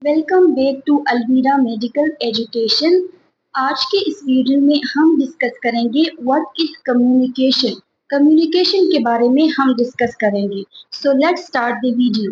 Welcome back to Alveera medical education. आज के इस वीडियो में हम डिस्कस करेंगे व्हाट इज कम्युनिकेशन। कम्युनिकेशन के बारे में हम डिस्कस करेंगे। So let's start the video.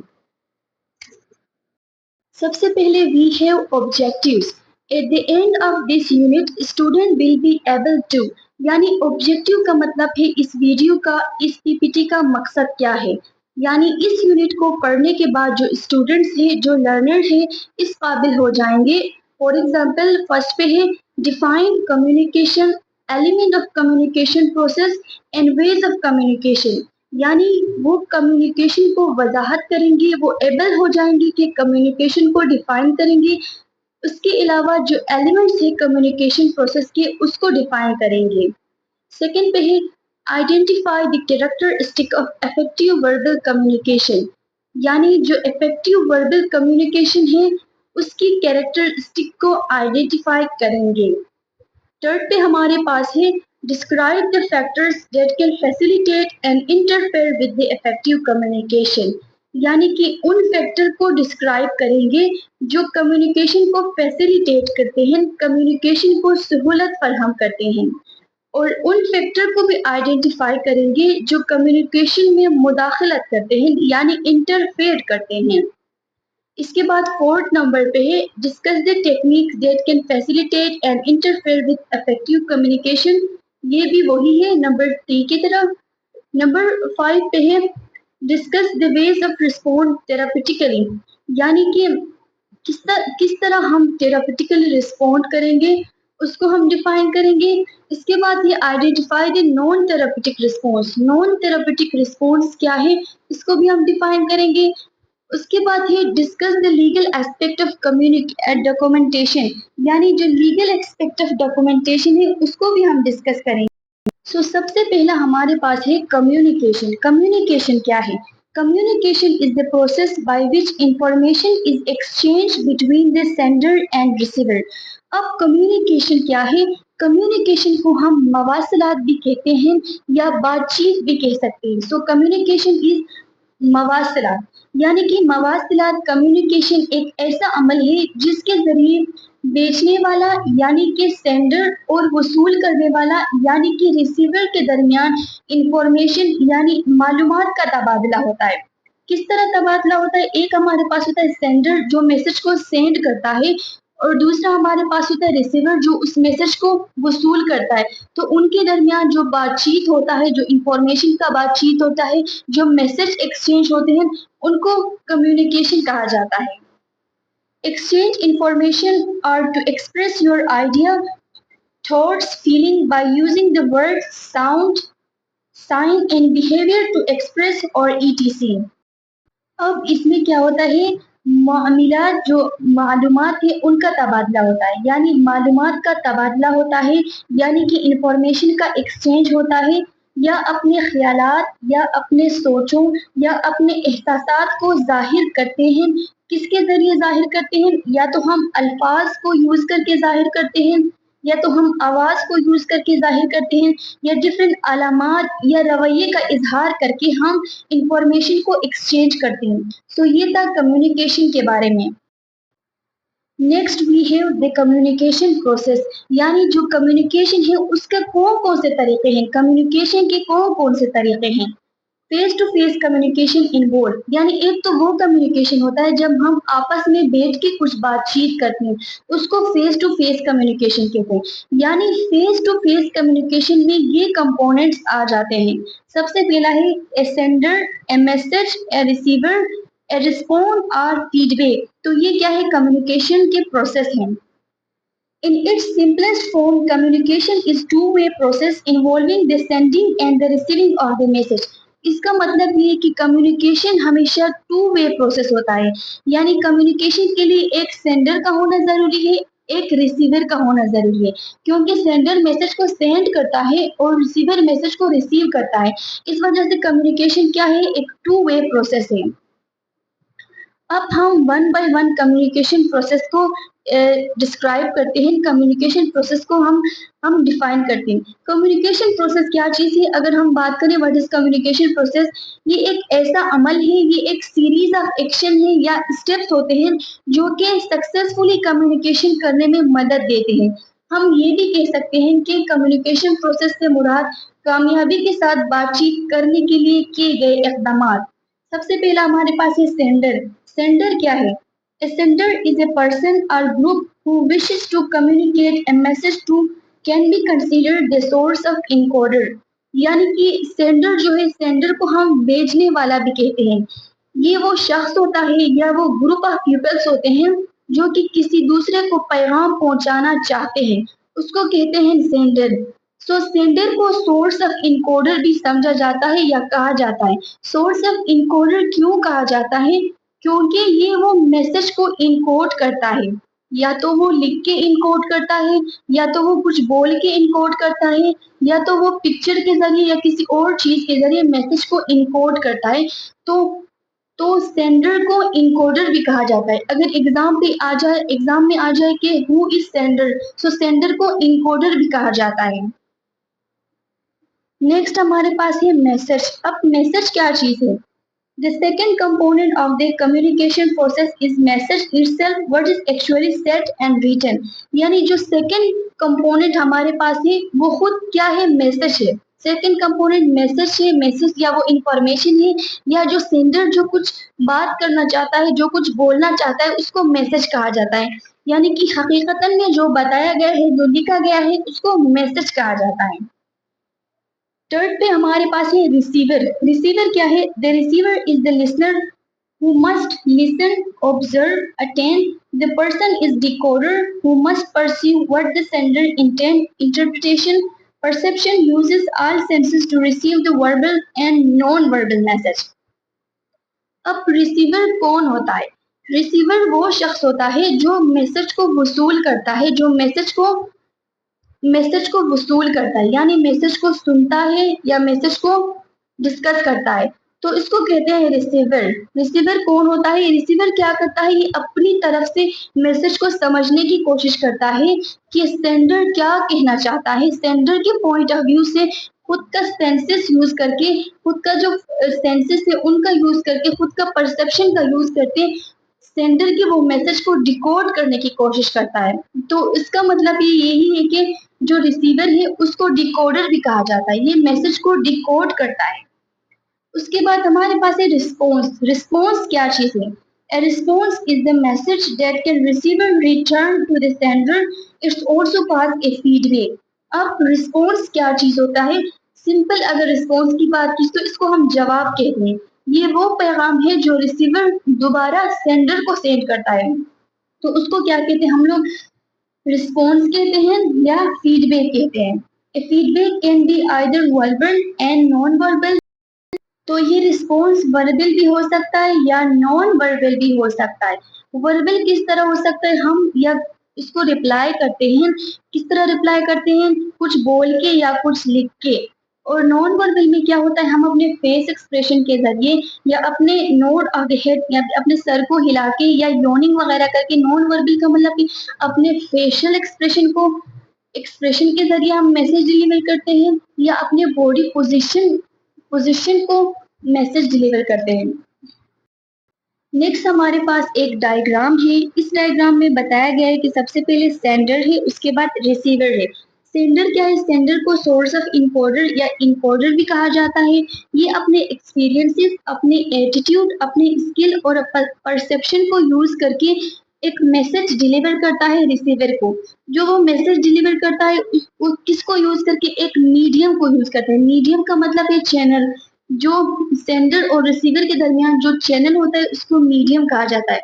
सबसे पहले we have objectives. At the end of this unit student will be able to, यानी ऑब्जेक्टिव का मतलब है इस वीडियो का, इस पीपीटी का मकसद क्या है। यानी इस यूनिट को पढ़ने के बाद जो स्टूडेंट्स हैं, जो लर्नर हैं, इस काबिल हो जाएंगे। फॉर एग्जाम्पल फर्स्ट पे है define communication, element of communication process and ways of communication. यानी वो कम्युनिकेशन को वजाहत करेंगे, वो एबल हो जाएंगे कि कम्युनिकेशन को डिफाइन करेंगे। उसके अलावा जो एलिमेंट्स है कम्युनिकेशन प्रोसेस के, उसको डिफाइन करेंगे। सेकेंड पे है identify the characteristic of effective verbal communication. यानी जो इफेक्टिव वर्बल कम्युनिकेशन है उसकी कैरेक्टरिस्टिक को आइडेंटिफाई करेंगे। थर्ड पे हमारे पास है describe the factors that can facilitate and interfere with the effective communication. यानी कि उन फैक्टर को डिस्क्राइब करेंगे जो कम्युनिकेशन को फैसिलिटेट करते हैं, कम्युनिकेशन को सहूलत फराहम करते हैं। और उन फैक्टर को भी आइडेंटिफाई करेंगे जो कम्युनिकेशन में मुदाखलत करते हैं, यानी इंटरफेयर करते हैं। इसके बाद फोर्थ नंबर पे है discuss the technique that can facilitate and interfere with effective communication. ये भी वही है नंबर 3 की तरह। नंबर 5 पे है discuss the ways of respond therapeutically. यानी कि किस तरह हम थेरापेटिकली रिस्पॉन्ड करेंगे, उसको हम डिफाइन करेंगे। इसके बाद ये identify the non therapeutic response. Non therapeutic response क्या है, इसको भी हम डिफाइन करेंगे। उसके बाद है discuss the legal aspect of documentation. यानी जो लीगल एस्पेक्ट ऑफ डॉक्यूमेंटेशन है उसको भी हम डिस्कस करेंगे। सबसे पहला हमारे पास है कम्युनिकेशन। कम्युनिकेशन क्या है? Communication is the process by which information is exchange between the sender and receiver. अब कम्युनिकेशन क्या है? कम्युनिकेशन को हम मवासलात भी कहते हैं या बातचीत भी कह सकते हैं। सो कम्युनिकेशन इज मवासलात। यानी कि मवासलात कम्युनिकेशन एक ऐसा अमल है जिसके जरिए बेचने वाला यानी कि सेंडर और वसूल करने वाला यानी कि रिसीवर के दरमियान इंफॉर्मेशन यानी मालूमात का तबादला होता है। किस तरह तबादला होता है? एक हमारे पास होता है सेंडर जो मैसेज को सेंड करता है, और दूसरा हमारे पास होता है रिसीवर जो उस मैसेज को वसूल करता है। तो उनके दरमियान जो बातचीत होता है, जो इंफॉर्मेशन का बातचीत होता है, जो मैसेज एक्सचेंज होते हैं, उनको कम्युनिकेशन कहा जाता है। Exchange information or to express your idea, thoughts, feeling by using the words, sound, sign and behavior to express or etc. अब इसमें क्या होता है, मामलात जो मालूमात है उनका तबादला होता है, यानी मालूमात का तबादला होता है, यानी कि इंफॉर्मेशन का एक्सचेंज होता है, या अपने ख्यालात या अपने सोचों या अपने एहसासात को जाहिर करते हैं। किसके जरिए जाहिर करते हैं? या तो हम अल्फाज को यूज करके जाहिर करते हैं, या तो हम आवाज को यूज करके जाहिर करते हैं, या डिफरेंट अलामात या रवैये का इजहार करके हम इंफॉर्मेशन को एक्सचेंज करते हैं। ये था कम्युनिकेशन के बारे में। Next we have the communication process. यानी जो कम्युनिकेशन है उसके कौन कौन से तरीके हैं, कम्युनिकेशन के कौन कौन से तरीके हैं। Face to face communication involve, यानी एक तो वो कम्युनिकेशन होता है जब हम आपस में बैठ के कुछ बातचीत करते हैं, उसको फेस टू फेस कम्युनिकेशन कहते हैं। यानी फेस टू फेस कम्युनिकेशन में ये कंपोनेंट्स आ जाते हैं। सबसे पहला है a sender, a message, a receiver, a respond और फीडबैक। तो ये क्या है? कम्युनिकेशन के प्रोसेस हैं। In its simplest form, communication is two-way process involving the sending and the receiving of the message. इसका मतलब ये है कि कम्युनिकेशन हमेशा टू वे प्रोसेस होता है, यानी कम्युनिकेशन के लिए एक सेंडर का होना जरूरी है, एक रिसीवर का होना जरूरी है, क्योंकि सेंडर मैसेज को सेंड करता है और रिसीवर मैसेज को रिसीव करता है। इस वजह से कम्युनिकेशन क्या है? एक टू वे प्रोसेस है। अब हम one by one communication process को डिस्क्राइब करते हैं, कम्युनिकेशन प्रोसेस को हम डिफाइन करते हैं। कम्युनिकेशन प्रोसेस क्या चीज़ है? अगर हम बात करें व्हाट इज कम्युनिकेशन प्रोसेस, ये एक ऐसा अमल है, ये एक सीरीज ऑफ एक्शन है या स्टेप्स होते हैं जो कि सक्सेसफुली कम्युनिकेशन करने में मदद देते हैं। हम ये भी कह सकते हैं कि कम्युनिकेशन प्रोसेस से मुराद कामयाबी के साथ बातचीत करने के लिए किए गए इक़दामात। सबसे पहला हमारे पास है सेंडर। सेंडर क्या है? A sender is a person or group who wishes to communicate a message to can be considered the source of encoder। यानी कि सेंडर जो है, सेंडर को हम भेजने वाला भी कहते हैं। ये वो शख्स होता है या वो ग्रुप ऑफ पीपल्स होते हैं जो कि किसी दूसरे को पैगाम पहुंचाना चाहते हैं, उसको कहते हैं सेंडर। सो सेंडर को सोर्स ऑफ इनकोडर भी समझा जाता है या कहा जाता है। सोर्स ऑफ इनकोडर क्यों कहा जाता है? क्योंकि ये वो मैसेज को इनकोड करता है, या तो वो लिख के इनकोड करता है, या तो वो कुछ बोल के इनकोड करता है, या तो वो पिक्चर के जरिए या किसी और चीज के जरिए मैसेज को इनकोड करता है। तो सेंडर को इनकोडर भी कहा जाता है। अगर एग्जाम में आ जाए कि who is sender, so sender को इनकोडर भी कहा जाता है। नेक्स्ट हमारे पास है मैसेज। अब मैसेज क्या चीज है? The second component of the communication process is message itself, what is actually said and written। यानी जो second component हमारे पास है वो खुद क्या है? मैसेज है। सेकेंड कंपोनेंट मैसेज है। मैसेज या वो इंफॉर्मेशन है या जो सेंडर जो कुछ बात करना चाहता है, जो कुछ बोलना चाहता है, उसको मैसेज कहा जाता है। यानी कि हकीकतन में जो बताया गया है, जो लिखा गया है, उसको मैसेज कहा जाता है। थर्ड पे हमारे पास है रिसीवर। रिसीवर क्या है? The receiver is the listener who must listen, observe, attend. The person is decoder who must perceive what the sender intend. Interpretation, perception uses all senses to receive the verbal and non-verbal message। अब receiver कौन होता है? Receiver वो शख्स होता है जो message को वसूल करता है, जो मैसेज को वसूल करता है, यानी मैसेज को सुनता है या मैसेज को डिस्कस करता है, तो इसको कहते हैं रिसीवर। रिसीवर कौन होता है? रिसीवर क्या करता है? ये अपनी तरफ से मैसेज को समझने की कोशिश करता है कि सेंडर क्या कहना चाहता है। सेंडर के पॉइंट ऑफ व्यू से खुद का सेंसेस यूज करके, खुद का जो सेंसेस है उनका यूज करके, खुद का परसेप्शन का यूज करके सेंडर के वो मैसेज को डिकोड करने की कोशिश करता है। तो इसका मतलब ये यही है कि जो रिसीवर है उसको डिकोडर भी कहा जाता है, ये मैसेज को डिकोड करता है। उसके बाद हमारे पास है रिस्पॉन्स। रिस्पॉन्स क्या चीज है? A response is the message that can receiver return to the sender. It's also called a feedback। अब रिस्पॉन्स क्या चीज होता है? सिंपल अगर रिस्पॉन्स की बात की तो इसको हम जवाब कहते हैं। ये वो पैगाम है जो रिसीवर दोबारा सेंडर को सेंड करता है, तो उसको क्या कहते हैं हम लोग? रिस्पॉन्स कहते हैं या फीडबैक कहते हैं। A feedback can be either verbal and non verbal. तो ये रिस्पॉन्स वर्बल भी हो सकता है या नॉन वर्बल भी हो सकता है। वर्बल किस तरह हो सकता है? हम या इसको रिप्लाई करते हैं, किस तरह रिप्लाई करते हैं? कुछ बोल के या कुछ लिख के। और नॉन वर्बल में क्या होता है? हम अपने फेस एक्सप्रेशन के जरिए या अपने नोड ऑफ द हेड या अपने सर को हिला के या योनिंग वगैरह करके, नॉन वर्बल का मतलब कि अपने फेशियल एक्सप्रेशन के जरिए हम मैसेज डिलीवर करते हैं या अपने बॉडी पोजीशन को मैसेज डिलीवर करते हैं। नेक्स्ट हमारे पास एक डायग्राम है। इस डायग्राम में बताया गया है कि सबसे पहले सेंडर है, उसके बाद रिसीवर है। सेंडर क्या है? सेंडर को सोर्स ऑफ इनकोडर या इनकोडर भी कहा जाता है। ये अपने एक्सपीरियंसेस, अपने एटीट्यूड, अपने स्किल और परसेप्शन को यूज करके एक मैसेज डिलीवर करता है रिसीवर को। जो वो मैसेज डिलीवर करता है किसको यूज करके? एक मीडियम को यूज करता है। मीडियम का मतलब है चैनल। जो सेंडर और रिसीवर के दरमियान जो चैनल होता है उसको मीडियम कहा जाता है।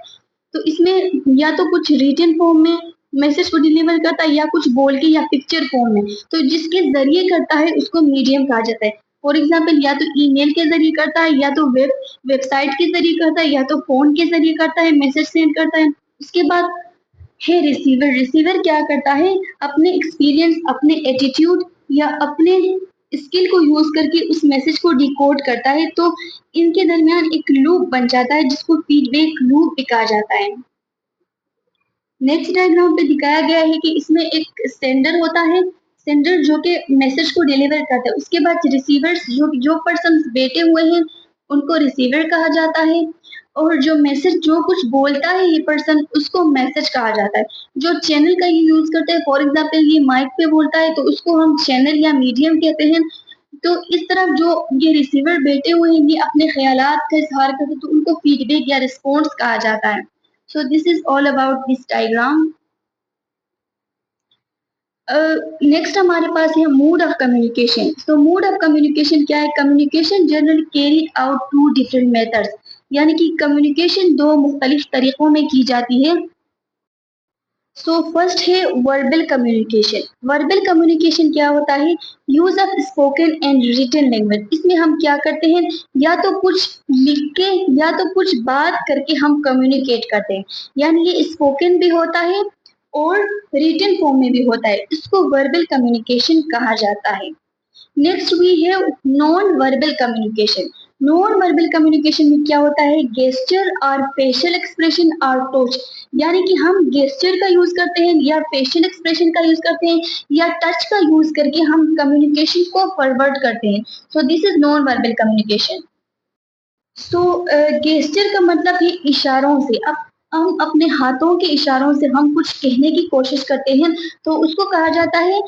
तो इसमें या तो कुछ रिटन फॉर्म में मैसेज को डिलीवर करता है या कुछ बोल के या पिक्चर फॉर्म में, तो जिसके जरिए करता है उसको मीडियम कहा जाता है। फॉर एग्जाम्पल या तो ईमेल के जरिए करता है, या तो वेबसाइट के जरिए करता है, या तो फोन के जरिए करता है, मैसेज सेंड करता है। उसके बाद है रिसीवर। रिसीवर क्या करता है? अपने एक्सपीरियंस, अपने एटीट्यूड या अपने स्किल को यूज करके उस मैसेज को डिकोड करता है, तो इनके दरमियान एक लूप बन जाता है जिसको फीडबैक लूप भी कहा जाता है। नेक्स्ट डायग्राम पे दिखाया गया है कि इसमें एक सेंडर होता है, सेंडर जो कि मैसेज को डिलीवर करता है। उसके बाद रिसीवर्स, जो पर्सन बैठे हुए हैं उनको रिसीवर कहा जाता है, और जो मैसेज जो कुछ बोलता है ये पर्सन उसको मैसेज कहा जाता है। जो चैनल का ये यूज करता है, फॉर एग्जाम्पल ये माइक पे बोलता है तो उसको हम चैनल या मीडियम कहते हैं। तो इस तरफ जो ये रिसीवर बैठे हुए हैं ये अपने ख्यालात का इजहार करते हैं, तो उनको फीडबैक या रिस्पॉन्स कहा जाता है। So this is all about this diagram. Next हमारे पास है मोड ऑफ कम्युनिकेशन। तो मोड ऑफ कम्युनिकेशन क्या है? Communication generally carry out two different methods, यानी कि कम्युनिकेशन दो मुख्तलिफ तरीकों में की जाती है। सो फर्स्ट है वर्बल कम्युनिकेशन। वर्बल कम्युनिकेशन क्या होता है? Use of spoken and written language. इसमें हम क्या करते हैं, या तो कुछ लिख के या तो कुछ बात करके हम कम्युनिकेट करते हैं, यानी ये स्पोकन भी होता है और रिटन फॉर्म में भी होता है। इसको वर्बल कम्युनिकेशन कहा जाता है। Next we have non verbal communication. Non verbal communication में क्या होता है? गेस्चर और फेशियल एक्सप्रेशन और टच, यानी कि हम गेस्चर का यूज करते हैं या फेशियल एक्सप्रेशन का यूज करते हैं या टच का यूज करके हम कम्युनिकेशन को फॉरवर्ड करते हैं। सो this is non verbal communication. So gesture का मतलब है इशारों से। अब हम अपने हाथों के इशारों से हम कुछ कहने की कोशिश करते हैं, तो उसको कहा जाता है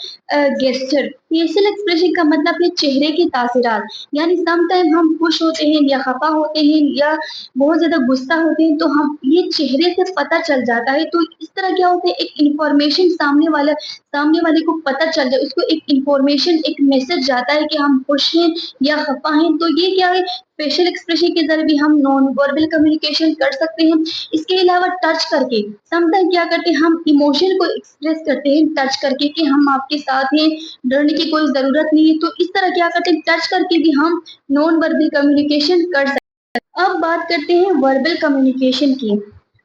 गेस्चर। फेशियल एक्सप्रेशन का मतलब है चेहरे की तासीरात, यानी सम टाइम हम खुश होते हैं या खफा होते हैं या बहुत ज्यादा गुस्सा होते हैं, तो हम ये चेहरे से पता चल जाता है। तो इस तरह क्या होता है, एक इंफॉर्मेशन सामने वाले को पता चल जाए, उसको एक इंफॉर्मेशन, एक मैसेज जाता है कि हम खुश हैं या खफा हैं। तो ये क्या है, फेशियल एक्सप्रेशन के जरिए भी हम नॉन वर्बल कम्युनिकेशन कर सकते हैं। इसके अलावा टच करके, समटाइम क्या करते हैं, हम इमोशन को एक्सप्रेस करते हैं टच करके कि हम आपके साथ हैं, डरने की कोई जरूरत नहीं है। तो इस तरह क्या करते हैं, टच करके भी हम नॉन वर्बल कम्युनिकेशन कर सकते हैं। अब बात करते हैं वर्बल कम्युनिकेशन की।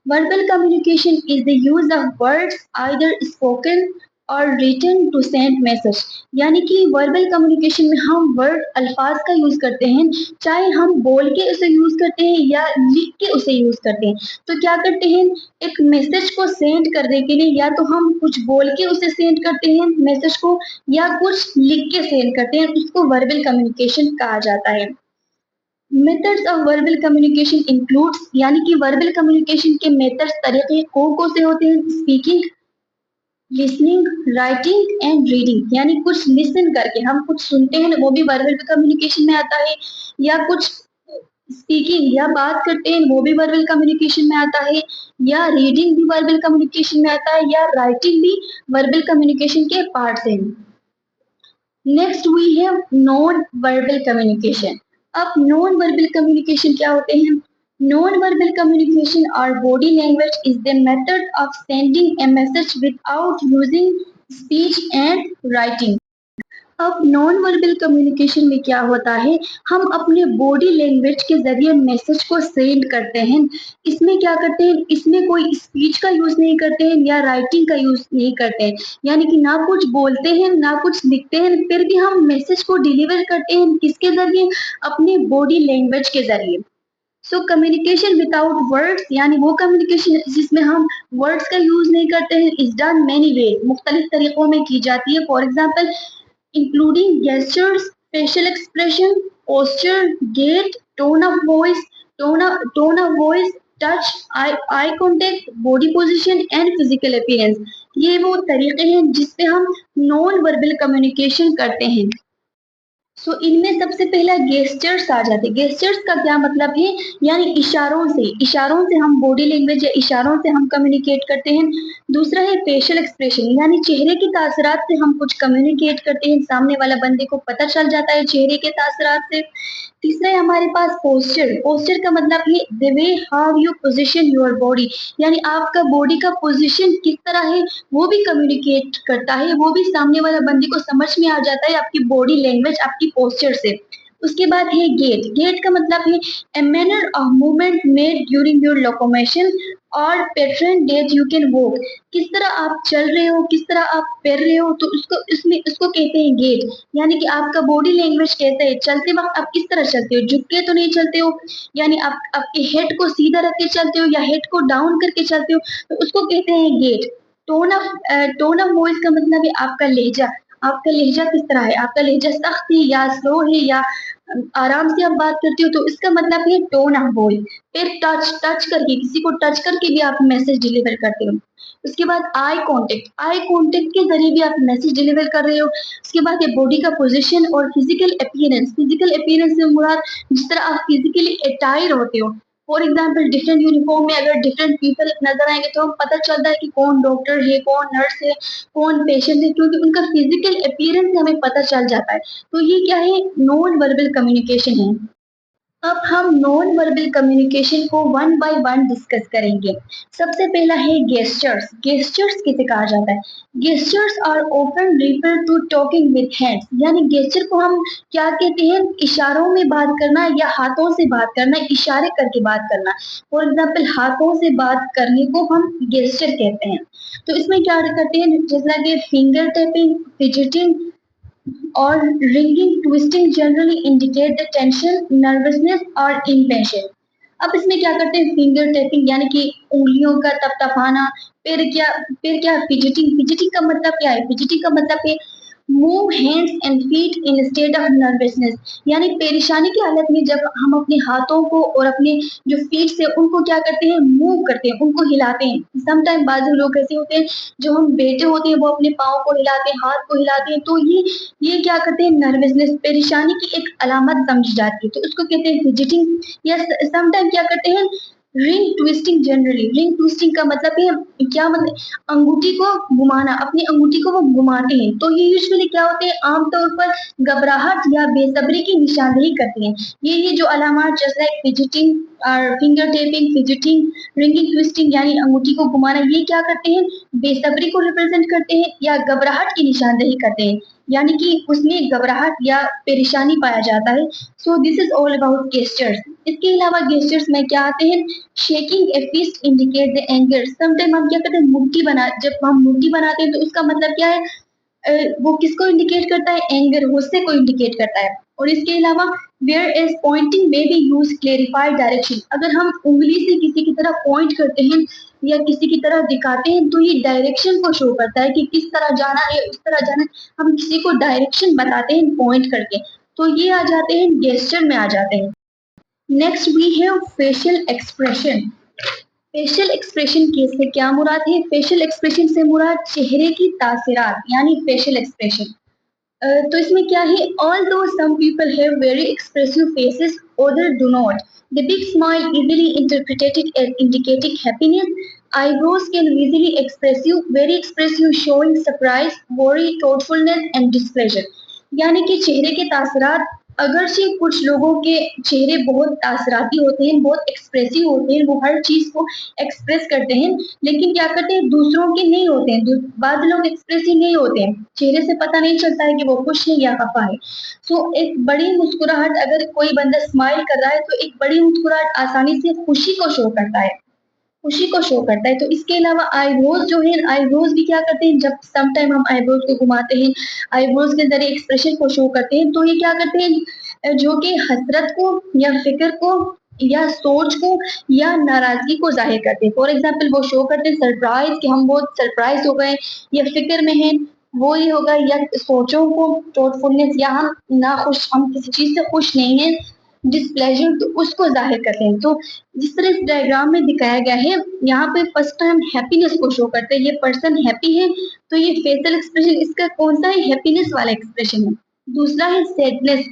Verbal communication is the use of words either spoken और रिटन टू सेंड मैसेज, यानी कि वर्बल कम्युनिकेशन में हम वर्ड अल्फाज का यूज करते हैं, चाहे हम बोल के उसे यूज करते हैं या लिख के उसे यूज करते हैं। तो क्या करते हैं, एक मैसेज को सेंड करने के लिए या तो हम कुछ बोल के उसे सेंड करते हैं मैसेज को, या कुछ लिख के सेंड करते हैं, उसको वर्बल कम्युनिकेशन कहा जाता है। Methods of verbal communication includes, यानी कि वर्बल कम्युनिकेशन के मेथड्स, तरीके कौन कौन से होते हैं? Speaking, listening, writing and reading, यानी कुछ लिसन करके हम कुछ सुनते हैं वो भी वर्बल कम्युनिकेशन में आता है, या कुछ स्पीकिंग या बात करते हैं वो भी वर्बल कम्युनिकेशन में आता है, या रीडिंग भी वर्बल कम्युनिकेशन में आता है, या राइटिंग भी वर्बल कम्युनिकेशन के पार्ट्स हैं। Next we have non verbal communication. अब नॉन वर्बल कम्युनिकेशन क्या होते हैं? नॉन वर्बल कम्युनिकेशन और body language is the method of sending a message without using speech and writing. अब नॉन वर्बल कम्युनिकेशन में क्या होता है, हम अपने बॉडी लैंग्वेज के जरिए मैसेज को सेंड करते हैं। इसमें क्या करते हैं, इसमें कोई स्पीच का यूज नहीं करते हैं या राइटिंग का यूज नहीं करते हैं, यानी कि ना कुछ बोलते हैं ना कुछ लिखते हैं, फिर भी हम मैसेज को डिलीवर करते हैं किसके जरिए? अपने बॉडी लैंग्वेज के जरिए। सो कम्युनिकेशन विदाउट वर्ड्स, यानी वो कम्युनिकेशन जिसमें हम वर्ड्स का यूज नहीं करते हैं, इज डन मेनी वे, मुख्तलिफ तरीकों में की जाती है। For example including gestures, facial expression, posture, gait, tone of voice, touch, eye contact, body position and physical appearance। ये वो तरीके हैं जिसपे हम नॉन वर्बल कम्युनिकेशन करते हैं। सो इनमें सबसे पहला गेस्चर्स आ जाते हैं। गेस्चर्स का क्या मतलब है, यानी इशारों से हम बॉडी लैंग्वेज या इशारों से हम कम्युनिकेट करते हैं। दूसरा है फेशियल एक्सप्रेशन, यानी चेहरे की तासरात से हम कुछ कम्युनिकेट करते हैं, सामने वाला बंदे को पता चल जाता है चेहरे के तासरात से। तीसरा है हमारे पास पोस्चर। पोस्चर का मतलब है the way how you position your body, यानी आपका बॉडी का पोजिशन किस तरह है वो भी कम्युनिकेट करता है, वो भी सामने वाला बंदे को समझ में आ जाता है आपकी बॉडी लैंग्वेज, आपकी पोस्चर से। उसके बाद है गेट। गेट का मतलब है a manner of movement made during your locomotion और pattern that you can walk, किस तरह आप चल रहे हो, किस तरह आप फिर रहे हो, तो उसको कहते हैं गेट। यानी कि आपका बॉडी लैंग्वेज कहता है चलते वक्त आप किस तरह चलते हो, झुक के तो नहीं चलते हो, यानी आप आपके हेड को सीधा रख के चलते हो या हेड को डाउन करके चलते हो, तो उसको कहते हैं गेट। टोन ऑफ वॉइस का मतलब है आपका लहजा। आपका लहजा किस तरह है, आपका लहजा सख्त है या स्लो है या आराम से आप बात करते हो, तो इसका मतलब है टोन ऑफ वॉइस। फिर टच टच करके, किसी को टच करके भी आप मैसेज डिलीवर करते हो। उसके बाद आई कांटेक्ट के जरिए भी आप मैसेज डिलीवर कर रहे हो। उसके बाद ये बॉडी का पोजीशन और फिजिकल अपीयरेंस से मुराद जिस तरह आप फिजिकली अटायर होते हो। फॉर एग्जाम्पल डिफरेंट यूनिफॉर्म में अगर डिफरेंट पीपल नजर आएंगे तो हम पता चलता है कि कौन डॉक्टर है, कौन नर्स है, कौन पेशेंट है, क्योंकि उनका फिजिकल अपीयरेंस से हमें पता चल जाता है। तो ये क्या है, नॉन वर्बल कम्युनिकेशन है। अब हम नॉन वर्बल कम्युनिकेशन को वन बाय वन डिस्कस करेंगे। सबसे पहला है गेस्चर्स। गेस्चर्स किसे कहा जाता है? Gestures are often refer to talking with hands, यानी गेस्चर को हम क्या कहते हैं? इशारों में बात करना या हाथों से बात करना, इशारे करके बात करना। फॉर एग्जाम्पल हाथों से बात करने को हम गेस्चर कहते हैं। तो इसमें क्या करते हैं, जैसा कि फिंगर टैपिंग, फिजिटिंग और ringing twisting generally indicate the tension, nervousness और इम्पेशेंस। अब इसमें क्या करते हैं, फिंगर टैपिंग यानी कि उंगलियों का तपतपाना। फिर क्या फिजिटिंग। फिजिटिंग का मतलब क्या है? फिजिटिंग का मतलब है move hands and feet in state of nervousness, यानी परेशानी की हालत में जब हम अपने हाथों को और अपने जो फीट से उनको क्या करते हैं, मूव करते हैं, उनको हिलाते हैं। समटाइम बाजू लोग ऐसे होते हैं जो हम बैठे होते हैं वो अपने पाँव को हिलाते हैं, हाथ को हिलाते हैं, तो ये क्या करते हैं, नर्वसनेस, परेशानी की एक अलामत समझी जाती है, तो उसको कहते हैं फिजिटिंग। या समटाइम क्या करते हैं, ring twisting generally. Ring twisting का मतलब है क्या, मतलब अंगूठी को घुमाना, अपनी अंगूठी को वो घुमाते हैं, तो ये यूजुअली क्या होते हैं, आमतौर पर घबराहट या बेसब्री की निशानदेही करते हैं। ये जो अलामत जैसे फिजिटिंग और finger tapping, fidgeting, ringing twisting यानी अंगूठी को घुमाना, ये क्या करते हैं, बेसब्री को रिप्रेजेंट करते हैं या घबराहट की निशानदेही करते हैं, यानी कि उसमें घबराहट या परेशानी पाया जाता है। So this is all about gestures. इसके अलावा गेस्चर्स में क्या आते हैं, shaking a fist indicate the anger. Sometime हम क्या करते हैं, मुट्ठी बना, जब हम मुट्ठी बनाते हैं तो उसका मतलब क्या है, वो किसको इंडिकेट करता है, एंगर, गुस्से को इंडिकेट करता है। और इसके अलावा वेयर एज पॉइंटिंग में बी यूज क्लेरिफाइड डायरेक्शन। अगर हम उंगली से किसी की तरफ पॉइंट करते हैं या किसी की तरफ दिखाते हैं तो ये डायरेक्शन को शो करता है कि किस तरह जाना है, उस तरह जाना है। हम किसी को डायरेक्शन बताते हैं पॉइंट करके, तो ये आ जाते हैं गेस्चर में आ जाते हैं। Next we have facial expression. Facial expression के से क्या मुराद है? फेशियल एक्सप्रेशन से मुराद चेहरे की तासीरात यानी फेशियल एक्सप्रेशन। तो इसमें क्या है, although some people have very expressive faces, others do not. The big smile easily interpreted as indicating happiness. Eyebrows can easily expressive, very expressive, showing surprise, worry, thoughtfulness and displeasure. यानी कि चेहरे के तासरात, अगरचे कुछ लोगों के चेहरे बहुत तासराती होते हैं, बहुत एक्सप्रेसिव होते हैं, वो हर चीज को एक्सप्रेस करते हैं, लेकिन क्या करते हैं, दूसरों के नहीं होते हैं। बाद लोग एक्सप्रेसिव नहीं होते हैं, चेहरे से पता नहीं चलता है कि वो खुश है या खफा है। सो एक बड़ी मुस्कुराहट, अगर कोई बंदा स्माइल कर रहा है तो एक बड़ी मुस्कुराहट आसानी से खुशी को शो करता है, खुशी को शो करता है। तो इसके अलावा आईब्रोज जो है, आईब्रोज भी क्या करते हैं, जब सम टाइम हम आईब्रोज को घुमाते हैं, आईब्रोज के जरिए एक्सप्रेशन को शो करते हैं, तो ये क्या करते हैं, जो कि हसरत को या फिक्र को या सोच को या नाराजगी को जाहिर करते हैं। फॉर एग्जाम्पल वो शो करते हैं सरप्राइज, कि हम बहुत सरप्राइज हो गए या फिक्र में हैं, वो ही होगा, या सोचों को थॉटफुलनेस, या हम ना खुश, हम किसी चीज से खुश नहीं है, डिसप्लेजर, तो उसको जाहिर करते हैं। तो जिस तरह इस डायग्राम में दिखाया गया है, यहाँ पे फर्स्ट टाइम हैप्पीनेस को शो करते हैं, ये पर्सन हैप्पी है, तो ये फेशियल एक्सप्रेशन इसका कौन सा है, हैप्पीनेस वाला एक्सप्रेशन है। दूसरा है सैडनेस,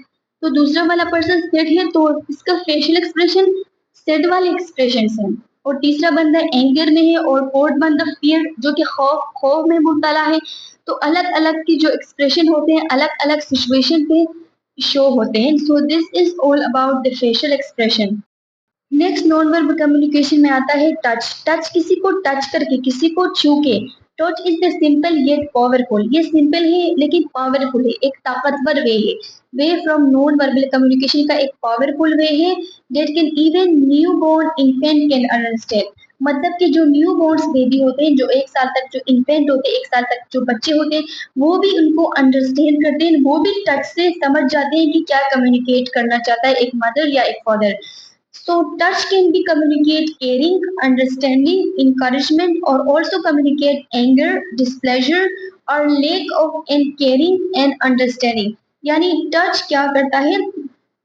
तो दूसरा वाला पर्सन सैड है तो इसका फेशियल एक्सप्रेशन सैड वाले एक्सप्रेशन है। और तीसरा बंदा एंगर में है और फोर्थ बंदा फियर, जो कि खौफ खौफ में मुब्तला है। तो अलग अलग की जो एक्सप्रेशन होते हैं अलग अलग सिचुएशन पे शो होते हैं। सो this is all about the facial expression. Next non verbal communication में आता है टच। टच किसी को टच करके, किसी को छू के, touch is the simple yet powerful, ये सिंपल है लेकिन पावरफुल है, एक ताकतवर way from non verbal communication का एक पावरफुल वे है that can even newborn infant can understand. मतलब कि जो न्यू बोर्न बेबी होते हैं, जो एक साल तक जो इन्फेंट होते हैं, एक साल तक जो बच्चे होते हैं, वो भी उनको अंडरस्टैंड करते हैं, वो भी टच से समझ जाते हैं कि क्या कम्युनिकेट करना चाहता है एक मदर या एक father. So touch can be communicate caring, understanding, encouragement, or also communicate anger, displeasure, or lack of and caring and understanding। यानी टच क्या करता है?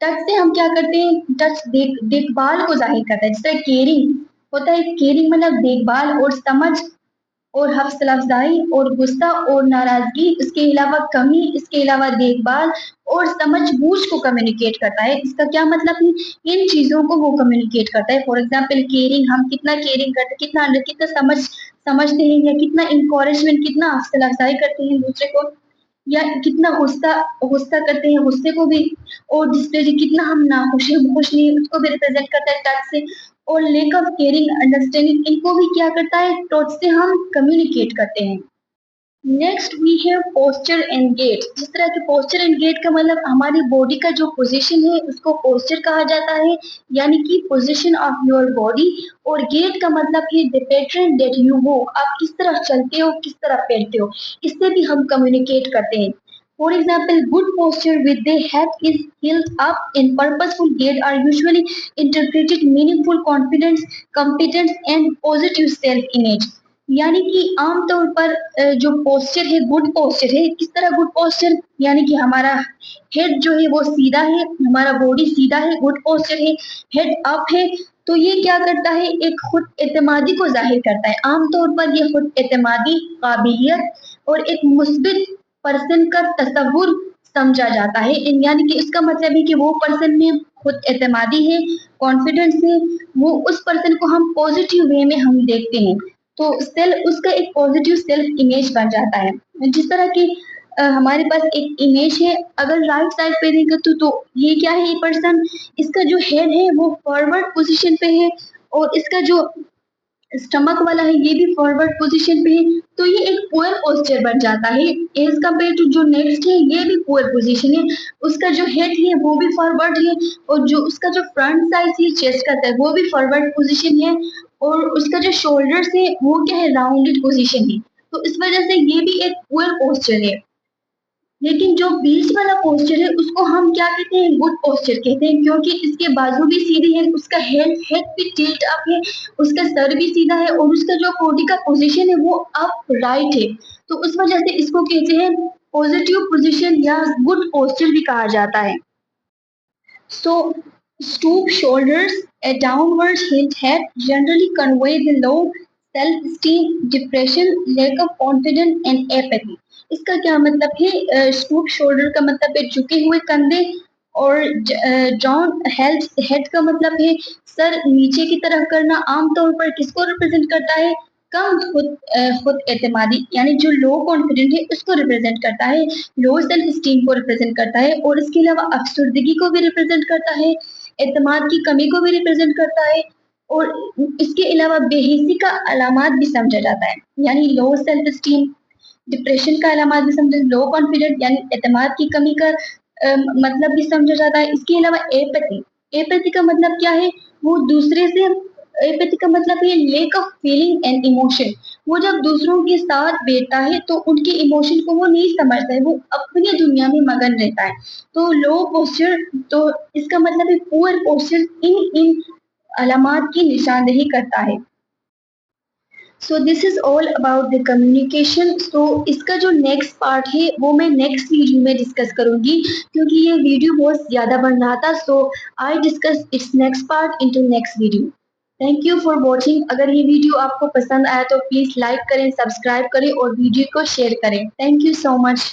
टच से हम क्या करते हैं? टच देखभाल को जाहिर करता है, जैसे केयरिंग होता है। केयरिंग मतलब देखभाल और समझ और हौसला अफजाई और गुस्सा और नाराजगी, इसके अलावा कमी, इसके अलावा देखभाल और समझ-बूझ को कम्युनिकेट करता है। इसका क्या मतलब है? इन चीज़ों को वो कम्युनिकेट करता है। फॉर एग्जांपल केयरिंग, हम कितना केयरिंग करते हैं, कितना समझते हैं, या कितना एनकरेजमेंट, कितना हौसला अफजाई करते हैं दूसरे को, या कितना गुस्सा गुस्सा करते हैं, गुस्से को भी, और डिस्प्ले कितना हम नाखुश हैं, खुश नहीं, उसको भी रिप्रेजेंट करता है टच से। और लेक ऑफ केयरिंग अंडरस्टैंडिंग, इनको भी क्या करता है? टच से हम कम्युनिकेट करते हैं। Next we have posture and gait. जिस तरह के पोस्चर एंड गेट का मतलब हमारी बॉडी का जो पोजीशन है उसको पोस्चर कहा जाता है, यानी कि पोजीशन ऑफ योर बॉडी। और गेट का मतलब है the pattern that you walk, आप किस तरह चलते हो, किस तरह बैठते हो, इससे भी हम कम्युनिकेट करते हैं। For example, good posture with the head is held up and purposeful gait are usually interpreted meaningful confidence, competence and positive self image। यानी कि आमतौर पर जो पोस्चर है, गुड पोस्चर है। किस तरह गुड पोस्चर? यानी कि हमारा हेड जो है वो सीधा है, हमारा बॉडी सीधा है, गुड पोस्चर है, हेड अप है। तो ये क्या करता है? एक खुद एतमादी को जाहिर करता है। आमतौर पर ये खुद एतमादी, काबिलियत और एक मुस्बित पर्सन का तस्वुर समझा जाता है। यानी कि इसका मतलब है कि वो पर्सन में खुद एतमादी है, कॉन्फिडेंस है, वो उस पर्सन को हम पॉजिटिव वे में हम देखते हैं। तो सेल्फ, उसका एक पॉजिटिव सेल्फ इमेज बन जाता है। जिस तरह की हमारे पास एक इमेज है, अगर राइट साइड पे देखें तो ये क्या है? ये पर्सन, इसका जो हेड है वो फॉरवर्ड पोजीशन पे है, और इसका जो स्टमक वाला है ये भी फॉरवर्ड पोजीशन पे है। तो ये एक पुअर पोस्चर बन जाता है। एज कम्पेयर टू जो नेक्स्ट है, ये भी पुअर पोजीशन है, उसका जो हेड है वो भी फॉरवर्ड है, और जो उसका जो फ्रंट साइड है चेस्ट का है वो भी फॉरवर्ड पोजीशन है, और उसका जो शोल्डर्स है वो क्या है? राउंडेड पोजीशन है। तो इस वजह से ये भी एक पुअर पोस्चर है। लेकिन जो बीच वाला पोस्चर है उसको हम क्या कहते हैं? गुड पोस्चर कहते हैं, क्योंकि इसके बाजू भी सीधे हैं, उसका हेड हेड भी टिल्ट अप है, उसका सर भी सीधा है, और उसका जो बॉडी का पोजीशन है वो अप राइट है। तो उस वजह से इसको कहते हैं पॉजिटिव पोजीशन या गुड पोस्चर भी कहा जाता है। So, stoop shoulders, a downward held head generally convey the low self-esteem, depression, lack of confidence and apathy। इसका क्या मतलब है? स्टूप शोल्डर का मतलब है झुके हुए कंधे, और डाउन हेड का मतलब है सर नीचे की तरफ करना। आमतौर पर किसको रिप्रेजेंट करता है? कम खुद एतमादी, यानी जो लो कॉन्फिडेंट है उसको रिप्रेजेंट करता है, लो सेल्फ स्टीम को रिप्रेजेंट करता है, और इसके अलावा अफसरदगी को भी रिप्रेजेंट करता है, एतमाद की कमी को भी रिप्रेजेंट करता है, और इसके अलावा बेहिसी का अलामत भी समझा जाता है। यानी लो सेल्फ स्टीम, डिप्रेशन का अलामत भी समझा, लो कॉन्फिडेंट यानी एतमाद की कमी का मतलब भी समझा जाता है। इसके अलावा एपैथी, एपैथी का मतलब क्या है? वो दूसरे से, एपैथी का मतलब है lake of feeling and emotion. वो जब दूसरों के साथ बैठता है तो उनके इमोशन को वो नहीं समझता है, वो अपनी दुनिया में मगन रहता है। तो लो पोस्चर, तो इसका मतलब है पुअर पोस्चर इन इन अलामत की निशानदेही करता है। So this is all about the communication. So इसका जो नेक्स्ट पार्ट है वो मैं नेक्स्ट वीडियो में डिस्कस करूंगी, क्योंकि ये वीडियो बहुत ज़्यादा बन रहा था। So I discuss its next part into next video. Thank you for watching. अगर ये वीडियो आपको पसंद आया तो प्लीज़ लाइक करें, सब्सक्राइब करें और वीडियो को शेयर करें। Thank you so much.